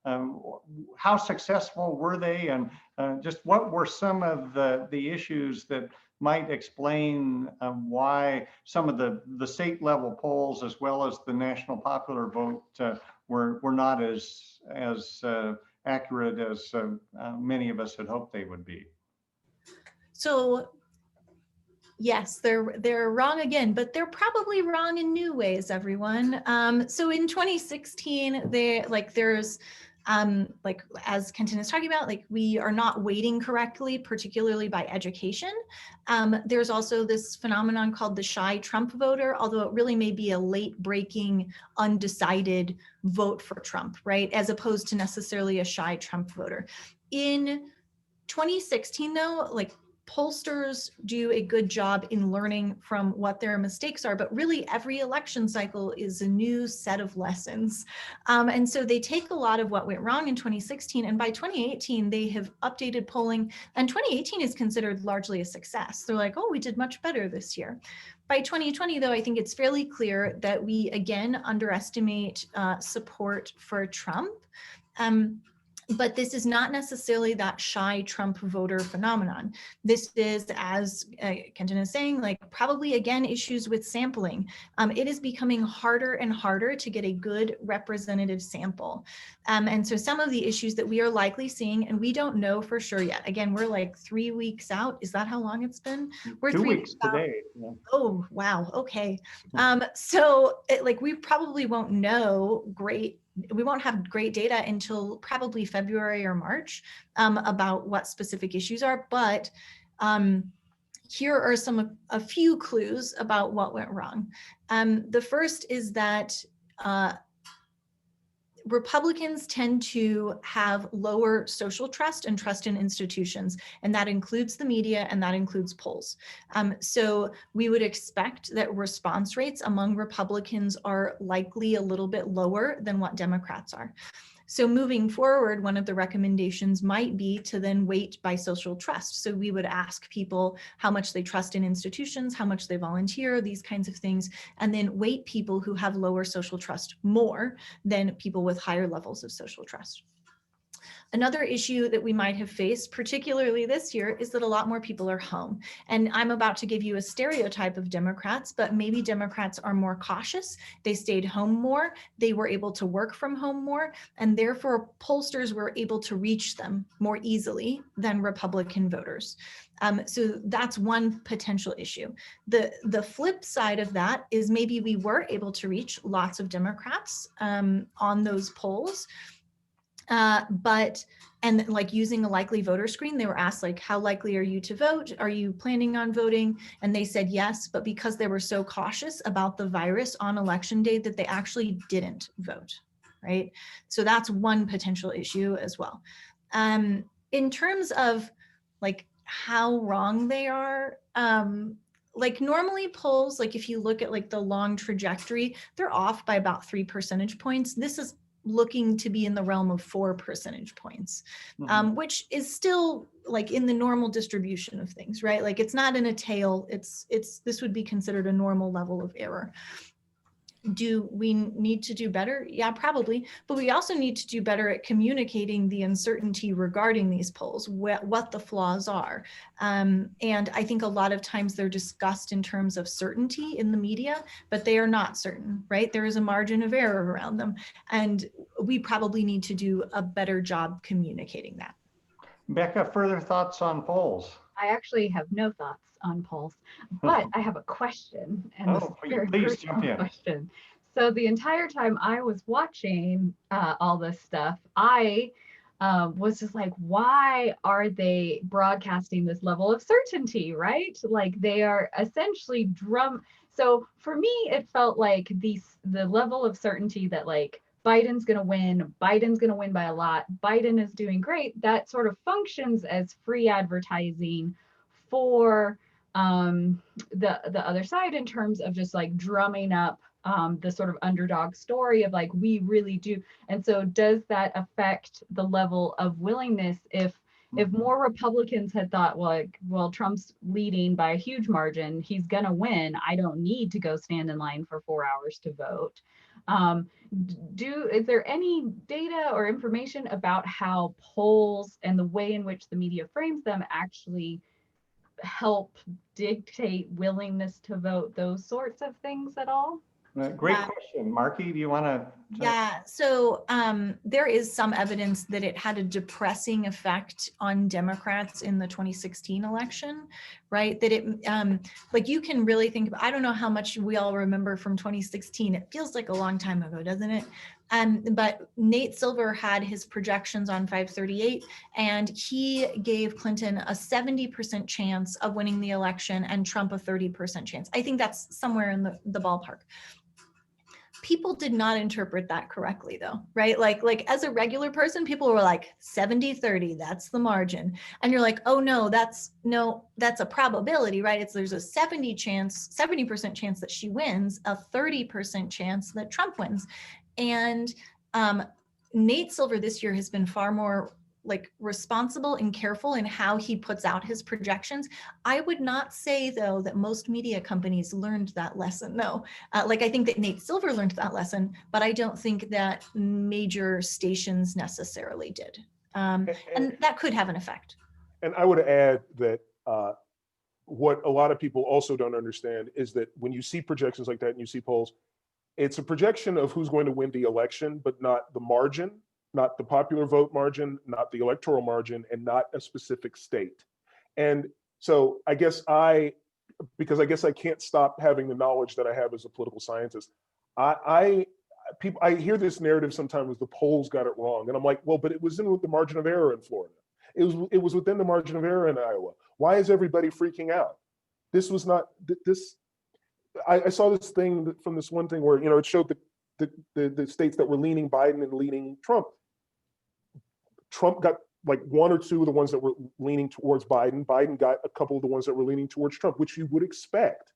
A: how successful were they? And just what were some of the issues that might explain why some of the state level polls as well as the national popular vote were not as accurate as many of us had hoped they would be.
B: So yes, they're wrong again, but they're probably wrong in new ways, everyone. So in 2016, there's like as Kenton is talking about, like we are not weighting correctly, particularly by education. There's also this phenomenon called the shy Trump voter, although it really may be a late breaking, undecided vote for Trump, right? As opposed to necessarily a shy Trump voter. In 2016 though, like pollsters do a good job in learning from what their mistakes are, but really every election cycle is a new set of lessons. And so they take a lot of what went wrong in 2016, and by 2018, they have updated polling, and 2018 is considered largely a success. They're like, oh, we did much better this year. By 2020, though, I think it's fairly clear that we again underestimate support for Trump. But this is not necessarily that shy Trump voter phenomenon. This is, as Kenton is saying, like probably again issues with sampling. It is becoming harder and harder to get a good representative sample. And so some of the issues that we are likely seeing, and we don't know for sure yet. Again, we're like 3 weeks out. Is that how long it's been? We're
A: 2 weeks today.
B: Yeah. Oh, wow. Okay. So we probably won't know we won't have great data until probably February or March about what specific issues are, but here are a few clues about what went wrong. The first is that Republicans tend to have lower social trust and trust in institutions, and that includes the media and that includes polls. So we would expect that response rates among Republicans are likely a little bit lower than what Democrats are. So moving forward, one of the recommendations might be to then weight by social trust. So we would ask people how much they trust in institutions, how much they volunteer, these kinds of things, and then weight people who have lower social trust more than people with higher levels of social trust. Another issue that we might have faced, particularly this year, is that a lot more people are home. And I'm about to give you a stereotype of Democrats, but maybe Democrats are more cautious. They stayed home more. They were able to work from home more. And therefore, pollsters were able to reach them more easily than Republican voters. So that's one potential issue. The flip side of that is maybe we were able to reach lots of Democrats on those polls. And like using a likely voter screen, they were asked like, how likely are you to vote? Are you planning on voting? And they said yes, but because they were so cautious about the virus on election day that they actually didn't vote, right? So that's one potential issue as well. In terms of like how wrong they are, like normally polls, like if you look at like the long trajectory, they're off by about 3 percentage points. This is looking to be in the realm of 4 percentage points, which is still like in the normal distribution of things, right? Like it's not in a tail, this would be considered a normal level of error. Do we need to do better? Yeah, probably. But we also need to do better at communicating the uncertainty regarding these polls, what the flaws are. And I think a lot of times they're discussed in terms of certainty in the media, but they are not certain, right? There is a margin of error around them. And we probably need to do a better job communicating that.
A: Becca, further thoughts on polls?
E: I actually have no thoughts on polls, but I have a question. And
A: please jump in.
E: Question. So the entire time I was watching all this stuff, I was just like, why are they broadcasting this level of certainty, right? Like they are essentially So for me, it felt like the level of certainty that like Biden's going to win by a lot, Biden is doing great, that sort of functions as free advertising for the other side in terms of just like drumming up the sort of underdog story of like, we really do. And so does that affect the level of willingness if more Republicans had thought, well, Trump's leading by a huge margin, he's gonna win, I don't need to go stand in line for 4 hours to vote. Is there any data or information about how polls and the way in which the media frames them actually help dictate willingness to vote, those sorts of things at all?
A: Great question. Markie, do you want to?
B: Yeah, so there is some evidence that it had a depressing effect on Democrats in the 2016 election, right? That it, like you can really think about, I don't know how much we all remember from 2016. It feels like a long time ago, doesn't it? But Nate Silver had his projections on 538, and he gave Clinton a 70% chance of winning the election and Trump a 30% chance. I think that's somewhere in the ballpark. People did not interpret that correctly though, right? Like as a regular person, people were like 70-30, that's the margin. And you're like, oh no, that's a probability, right? There's a 70% chance that she wins, a 30% chance that Trump wins. And Nate Silver this year has been far more like responsible and careful in how he puts out his projections. I would not say though that most media companies learned that lesson. No, like I think that Nate Silver learned that lesson, but I don't think that major stations necessarily did. And that could have an effect.
C: And I would add that what a lot of people also don't understand is that when you see projections like that and you see polls, it's a projection of who's going to win the election, but not the margin, not the popular vote margin, not the electoral margin, and not a specific state. And so because I guess I can't stop having the knowledge that I have as a political scientist, I hear this narrative sometimes the polls got it wrong. And I'm like, well, but it was with the margin of error in Florida. It was within the margin of error in Iowa. Why is everybody freaking out? This was not, I saw this thing from this one thing where, it showed the states that were leaning Biden and leaning Trump. Trump got like one or two of the ones that were leaning towards Biden. Biden got a couple of the ones that were leaning towards Trump, which you would expect.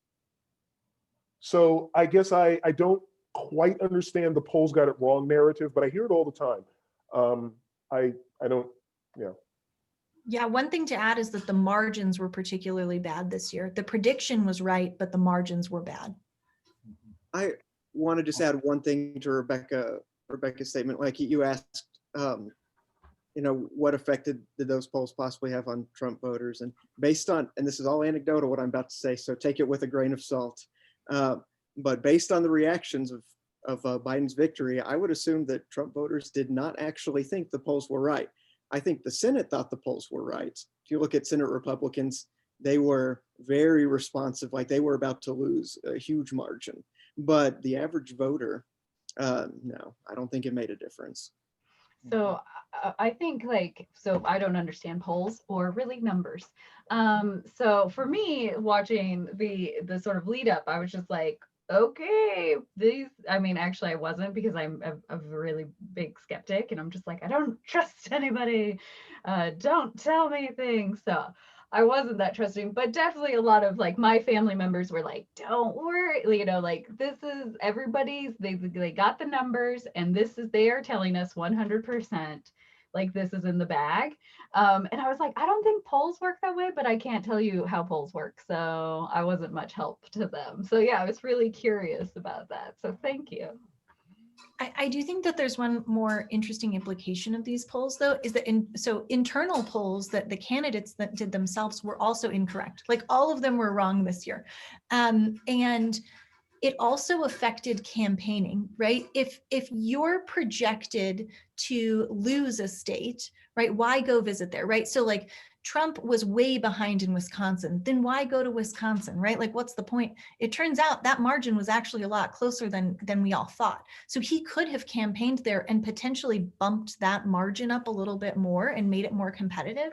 C: So I guess I don't quite understand the polls got it wrong narrative, but I hear it all the time. I don't, yeah.
B: Yeah, one thing to add is that the margins were particularly bad this year. The prediction was right, but the margins were bad.
D: I want to just add one thing to Rebecca's statement. Like you asked, what effect did those polls possibly have on Trump voters? And based on, and this is all anecdotal what I'm about to say, so take it with a grain of salt. But based on the reactions of Biden's victory, I would assume that Trump voters did not actually think the polls were right. I think the Senate thought the polls were right. If you look at Senate Republicans, they were very responsive, like they were about to lose a huge margin. But the average voter, no, I don't think it made a difference.
E: So I think so I don't understand polls or really numbers. So for me, watching the sort of lead up, I was just like, okay, actually I wasn't, because I'm a really big skeptic and I'm just like, I don't trust anybody. Don't tell me things. So I wasn't that trusting, but definitely a lot of like my family members were like, don't worry, like this is everybody's, they got the numbers and they are telling us 100% like this is in the bag. And I was like, I don't think polls work that way, but I can't tell you how polls work. So I wasn't much help to them. So yeah, I was really curious about that. So thank you.
B: I do think that there's one more interesting implication of these polls, though, is that internal polls that the candidates that did themselves were also incorrect. Like all of them were wrong this year. And it also affected campaigning, right? If you're projected to lose a state, right, why go visit there, right? So like Trump was way behind in Wisconsin, then why go to Wisconsin, right? Like what's the point? It turns out that margin was actually a lot closer than we all thought. So he could have campaigned there and potentially bumped that margin up a little bit more and made it more competitive.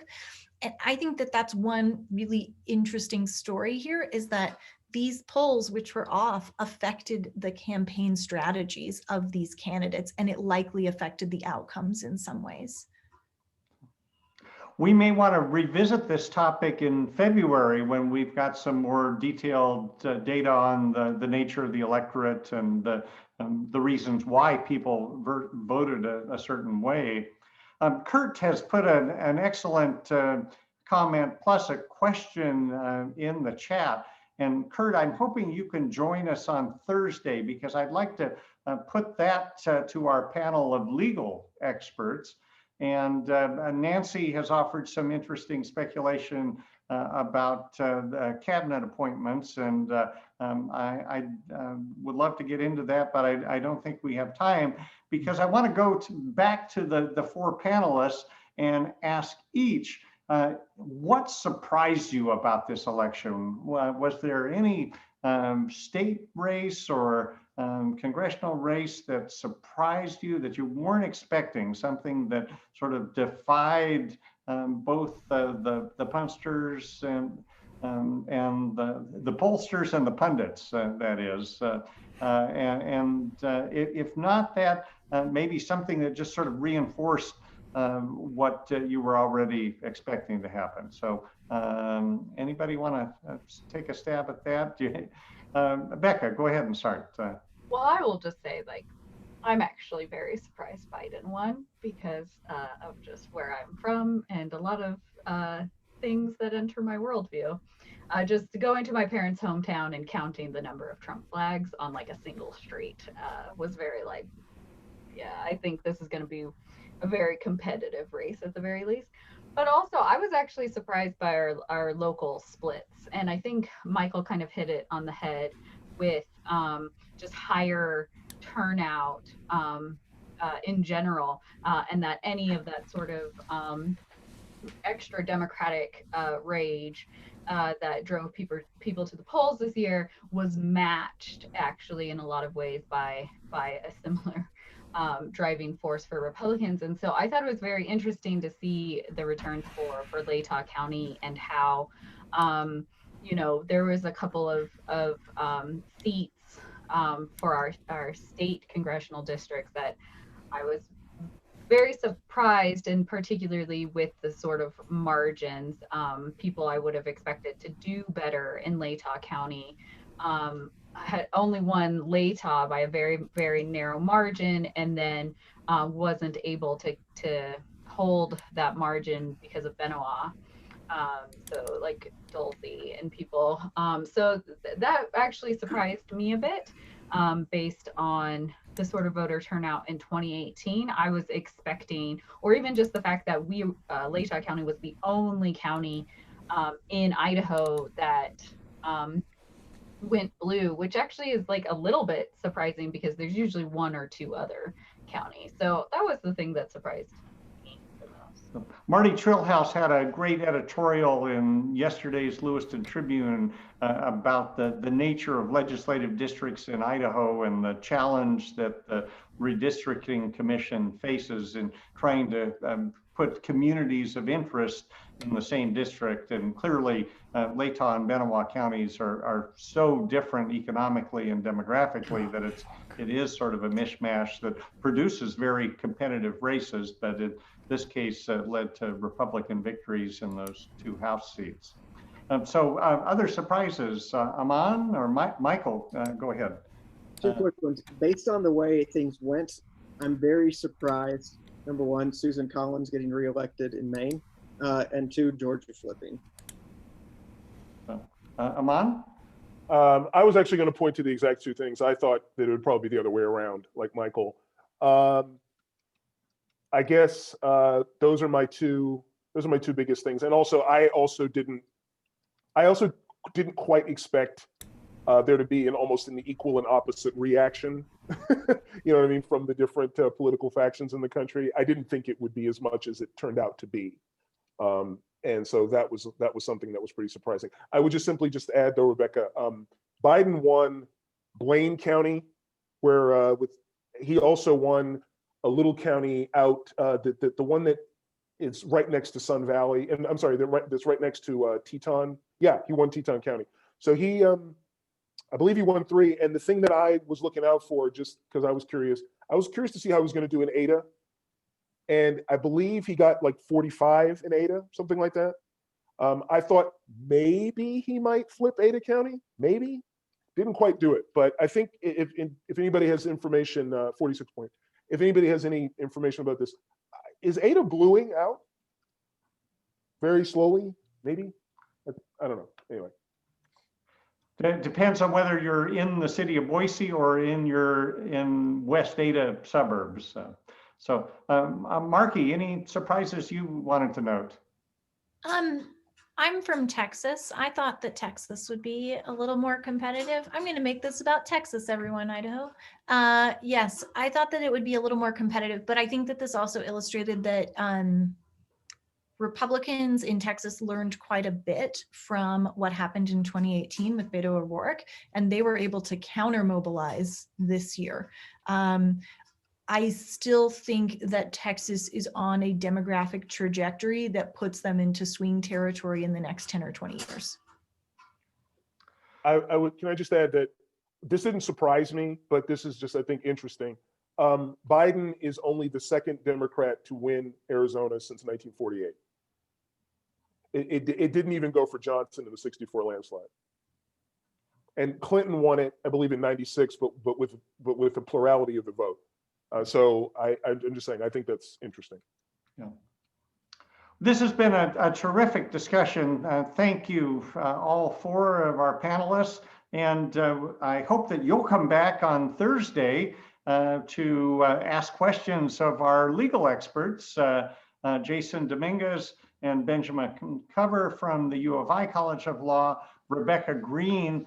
B: And I think that that's one really interesting story here, is that these polls, which were off, affected the campaign strategies of these candidates, and it likely affected the outcomes in some ways.
A: we may want to revisit this topic in February when we've got some more detailed data on the nature of the electorate and the reasons why people voted a certain way. Kurt has put an excellent comment plus a question in the chat. And Kurt, I'm hoping you can join us on Thursday, because I'd like to put that to our panel of legal experts. And Nancy has offered some interesting speculation about cabinet appointments. And I would love to get into that, but I don't think we have time, because I want to go back to the four panelists and ask each, what surprised you about this election? Was there any state race or congressional race that surprised you that you weren't expecting, something that sort of defied both the punsters and the pollsters and the pundits, that is, if not that, maybe something that just sort of reinforced what you were already expecting to happen. So anybody want to take a stab at that? Rebecca, go ahead and start.
E: Well, I will just say, like, I'm actually very surprised Biden won because of just where I'm from and a lot of things that enter my worldview. Just going to my parents' hometown and counting the number of Trump flags on like a single street was very like, yeah, I think this is going to be a very competitive race at the very least. But also, I was actually surprised by our local splits. And I think Michael kind of hit it on the head with just higher turnout in general, and that any of that sort of extra Democratic rage that drove people to the polls this year was matched actually in a lot of ways by a similar driving force for Republicans. And so I thought it was very interesting to see the returns for Latah County and how, you know, there was a couple of seats for our state congressional districts that I was very surprised, and particularly with the sort of margins, people I would have expected to do better in Latah County had only won Latah by a very, very narrow margin, and then wasn't able to hold that margin because of Benoit. So like Dulce and people. So that actually surprised me a bit based on the sort of voter turnout in 2018. I was expecting, or even just the fact that Latah County was the only county in Idaho that went blue, which actually is like a little bit surprising because there's usually one or two other counties. So that was the thing that surprised me the most.
A: Marty Trillhouse had a great editorial in yesterday's Lewiston Tribune about the nature of legislative districts in Idaho and the challenge that the redistricting commission faces in trying to put communities of interest in the same district. And clearly Latah and Benoit counties are so different economically and demographically that it is sort of a mishmash that produces very competitive races, but in this case led to Republican victories in those two House seats. So other surprises, Aman or Michael, go ahead.
D: Two quick ones. Based on the way things went, I'm very surprised. Number one, Susan Collins getting reelected in Maine, and two, Georgia flipping.
A: Aman?
C: I was actually going to point to the exact two things. I thought that it would probably be the other way around, like Michael. I guess those are my two biggest things. And also, I also didn't quite expect there to be almost an equal and opposite reaction, you know what I mean, from the different political factions in the country. I didn't think it would be as much as it turned out to be. And so that was something that was pretty surprising. I would just simply add though, Rebecca, Biden won Blaine County, where he also won a little county out, the one that is right next to Sun Valley, and I'm sorry, that's right next to Teton. Yeah, he won Teton County. So he, I believe he won 3. And the thing that I was looking out for, just because I was curious to see how he was going to do in Ada. and I believe he got like 45 in Ada, something like that. I thought maybe he might flip Ada County, maybe. Didn't quite do it, but I think if anybody has information, 46 point, if anybody has any information about this, is Ada bluing out very slowly? Maybe, I don't know. Anyway,
A: it depends on whether you're in the city of Boise or in West Ada suburbs. Markie, any surprises you wanted to note?
B: I'm from Texas. I thought that Texas would be a little more competitive. I'm going to make this about Texas, everyone, Idaho. Yes, I thought that it would be a little more competitive, but I think that this also illustrated that Republicans in Texas learned quite a bit from what happened in 2018 with Beto O'Rourke, and they were able to counter mobilize this year. I still think that Texas is on a demographic trajectory that puts them into swing territory in the next 10 or 20 years.
C: Can I just add that this didn't surprise me, but this is just, I think, interesting. Biden is only the second Democrat to win Arizona since 1948. It didn't even go for Johnson in the 64 landslide. And Clinton won it, I believe, in 96, but with a plurality of the vote. So I'm just saying, I think that's interesting.
A: Yeah. This has been a terrific discussion. Thank you, all four of our panelists. And I hope that you'll come back on Thursday to ask questions of our legal experts, Jason Dominguez and Benjamin Cover from the U of I College of Law, Rebecca Green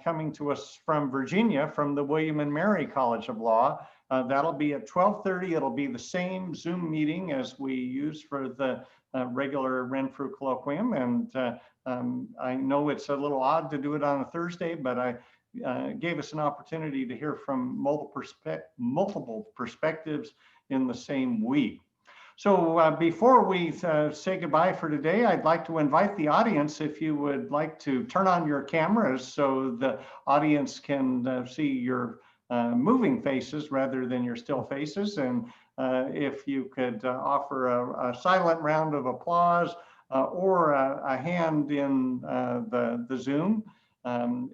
A: coming to us from Virginia from the William and Mary College of Law. That'll be at 12:30. It'll be the same Zoom meeting as we use for the regular Renfrew colloquium. And I know it's a little odd to do it on a Thursday, but I gave us an opportunity to hear from multiple perspectives in the same week. So before we say goodbye for today, I'd like to invite the audience, if you would like to turn on your cameras so the audience can see your moving faces rather than your still faces. And if you could offer a silent round of applause or a hand in the Zoom.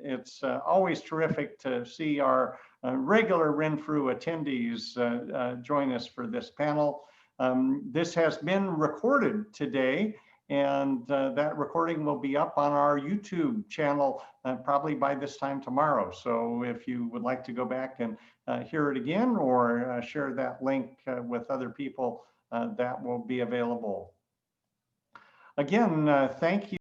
A: It's always terrific to see our regular Renfrew attendees join us for this panel. This has been recorded today, and that recording will be up on our YouTube channel probably by this time tomorrow. So if you would like to go back and hear it again or share that link with other people, that will be available. Again, thank you.